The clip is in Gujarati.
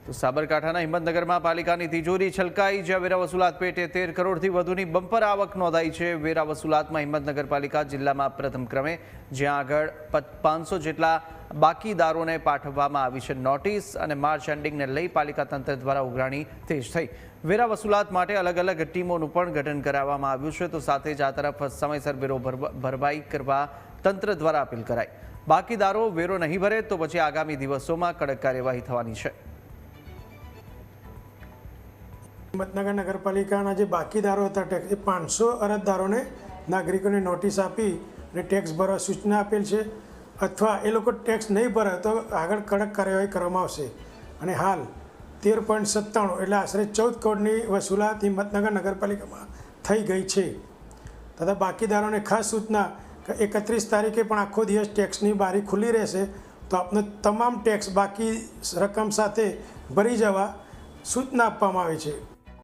તો સાબરકાંઠાના હિંમતનગરમાં પાલિકાની તિજોરી છલકાઈ, જ્યાં વેરા વસૂલાત પેટે 13 કરોડથી વધુની બમ્પર આવક નોંધાઈ છે। વેરા વસૂલાતમાં હિંમતનગર પાલિકા જિલ્લામાં પ્રથમ ક્રમે, જ્યાં આગળ 500 જેટલા બાકીદારોને પાઠવવામાં આવી છે નોટિસ, અને માર્ચ એન્ડિંગને લઈ પાલિકા તંત્ર દ્વારા ઉઘરાણી તેજ થઈ। વેરા વસૂલાત માટે અલગ અલગ ટીમોનું પણ ગઠન કરાવવામાં આવ્યું છે। તો સાથે જ આ તરફ સમયસર વેરો ભરપાઈ કરવા તંત્ર દ્વારા અપીલ કરાઈ। બાકીદારો વેરો નહીં ભરે તો પછી આગામી દિવસોમાં કડક કાર્યવાહી થવાની છે। હિંમતનગર નગરપાલિકાના જે બાકીદારો હતા ટેક્સ, એ 500 અરજદારોને નાગરિકોને નોટિસ આપી અને ટેક્સ ભરવા સૂચના આપેલ છે, અથવા એ લોકો ટેક્સ નહીં ભરે તો આગળ કડક કાર્યવાહી કરવામાં આવશે। અને હાલ 13.97 એટલે આશરે 14 કરોડની વસૂલાત હિંમતનગર નગરપાલિકામાં થઈ ગઈ છે। તથા બાકીદારોને ખાસ સૂચના કે 31 તારીખે પણ આખો દિવસ ટેક્સની બારી ખુલ્લી રહેશે, તો આપનો તમામ ટેક્સ બાકી રકમ સાથે ભરી જવા સૂચના આપવામાં આવી છે।